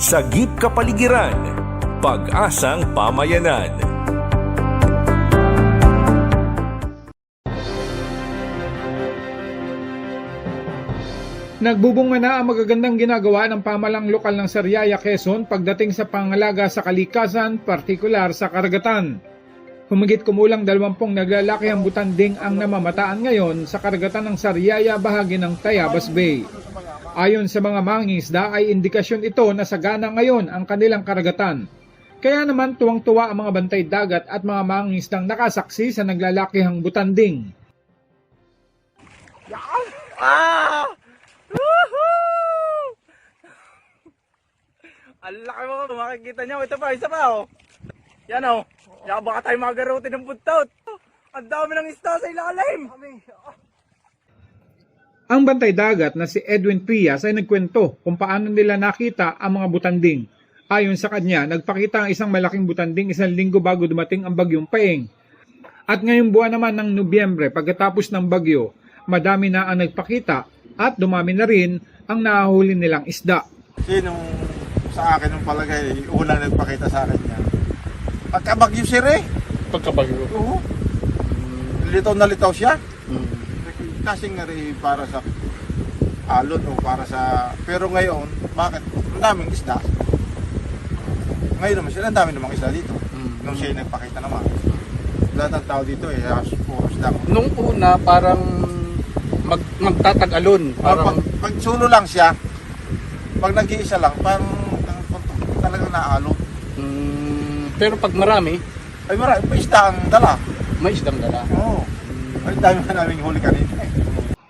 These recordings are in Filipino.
Sagip Kapaligiran, Pag-asang Pamayanan. Nagbubunga na ang magagandang ginagawa ng pamalang lokal ng Sariaya, Quezon pagdating sa pangalaga sa kalikasan, partikular sa karagatan. Humigit kumulang 20 naglalakihang butanding ang namamataan ngayon sa karagatan ng Sariaya bahagi ng Tayabas Bay. Ayon sa mga mangingisda ay indikasyon ito na sagana ngayon ang kanilang karagatan. Kaya naman tuwang-tuwa ang mga bantay dagat at mga mangingisdang nakasaksi sa naglalakihang butanding. Ah! Woohoo! Ang laki mo, makikita nyo. Ito pa, isa pa oh. Yan oh. Yan, baka tayo magarutin ng buntot. Ang dami ng isda sa ilalim. Ang bantay dagat na si Edwin Prias ay nagkwento kung paano nila nakita ang mga butanding. Ayon sa kanya, nagpakita ang isang malaking butanding 1 linggo bago dumating ang bagyong Paeng. At ngayong buwan naman ng Nobyembre, pagkatapos ng bagyo, madami na ang nagpakita at dumami na rin ang nahahuli nilang isda. Sinong sa akin yung palagay, unang nagpakita sa akin niya. Pagkabagyo sir eh. Pagkabagyo? Oo. Litaw na litaw siya. Kasing nga rin para sa alon o para sa... Pero ngayon, bakit? Ang daming isda. Ngayon naman sila, ang dami namang isda dito. Nung siya nagpakita naman. Lahat ng tao dito eh, puro isda. Nung una, parang magtatag-alon. Parang... Pag sulo lang siya, pag nag-iisa lang, parang talagang naaalon. Pero pag marami, Ay marami, may isda ang dala. may isdang dala. Oo. Ay dami na namin huli kanina eh.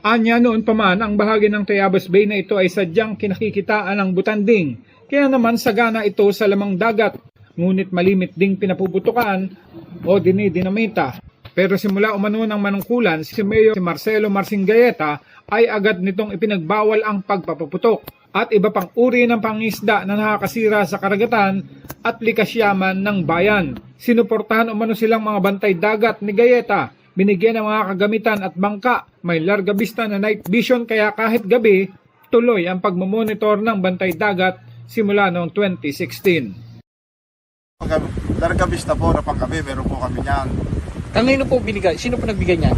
Anya noon pa man, ang bahagi ng Tayabas Bay na ito ay sadyang kinakikitaan ng butanding. Kaya naman sagana ito sa lamang dagat, ngunit malimit ding pinapuputukan o dinidinamita. Pero simula umano ng manungkulan, si Mayor Marcelo Marcingayeta ay agad nitong ipinagbawal ang pagpapaputok at iba pang uri ng pangisda na nakakasira sa karagatan at likasyaman ng bayan. Sinuportahan umano silang mga bantay dagat ni Gayeta, binigyan ng mga kagamitan at bangka, may larga vista na night vision kaya kahit gabi, tuloy ang pagmamonitor ng bantay dagat simula noong 2016. Larga vista po na panggabi, meron po kami niyan. Kanino po binigay? Sino po nagbigay niyan?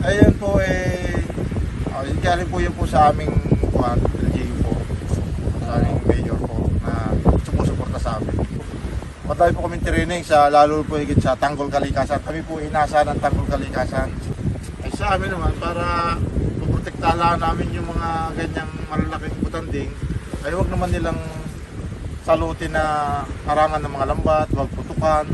Ayan po galing po yun po sa aming LGU po, sa aming mayor po na sumusuporta sa amin. Matay po kami training sa lalo po higit sa Tanggol Kalikasan. Kami po inasa ng Tanggol Kalikasan. Ay sa amin naman para poprotektahan namin yung mga ganyang malalaking butanding ay huwag naman nilang salutin na harangan ng mga lambat, huwag putukan.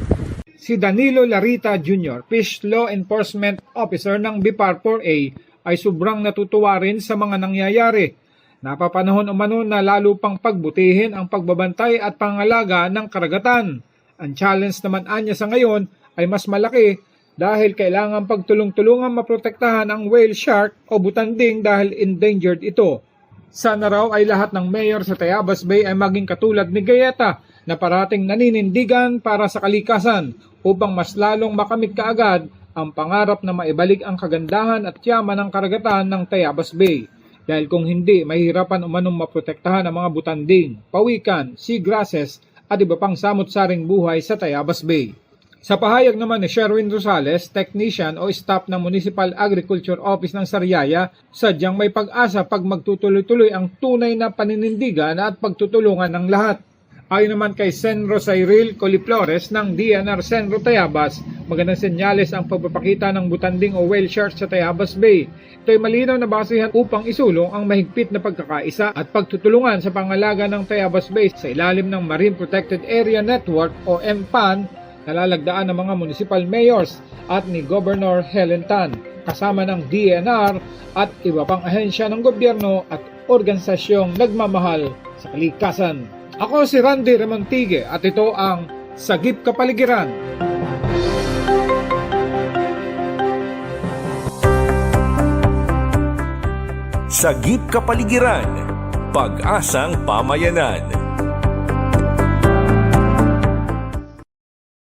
Si Danilo Larita Jr., Fish Law Enforcement Officer ng BIPAR 4A, ay sobrang natutuwa rin sa mga nangyayari. Napapanahon umano na lalo pang pagbutihin ang pagbabantay at pangalaga ng karagatan. Ang challenge naman anya sa ngayon ay mas malaki dahil kailangan pagtulong-tulungan maprotektahan ang whale shark o butanding dahil endangered ito. Sana raw ay lahat ng mayor sa Tayabas Bay ay maging katulad ni Gayeta na parating naninindigan para sa kalikasan upang mas lalong makamit kaagad ang pangarap na maibalik ang kagandahan at yaman ng karagatan ng Tayabas Bay. Dahil kung hindi, mahirapan umanong maprotektahan ang mga butanding, pawikan, seagrasses at iba pang samot-saring buhay sa Tayabas Bay. Sa pahayag naman ni Sherwin Rosales, technician o staff ng Municipal Agriculture Office ng Sariaya, sadyang may pag-asa pag magtutuloy-tuloy ang tunay na paninindigan at pagtutulungan ng lahat. Ayon naman kay Senro Cyril Coliflores ng DNR Senro Tayabas, magandang senyales ang pagpapakita ng butanding o whale shark sa Tayabas Bay. Ito ay malinaw na basihan upang isulong ang mahigpit na pagkakaisa at pagtutulungan sa pangalaga ng Tayabas Bay sa ilalim ng Marine Protected Area Network o MPAN na lalagdaan ng mga municipal mayors at ni Governor Helen Tan, kasama ng DNR at iba pang ahensya ng gobyerno at organisasyong nagmamahal sa kalikasan. Ako si Randy Remontigue at ito ang Sagip Kapaligiran. Sagip Kapaligiran, Pag-asang Pamayanan.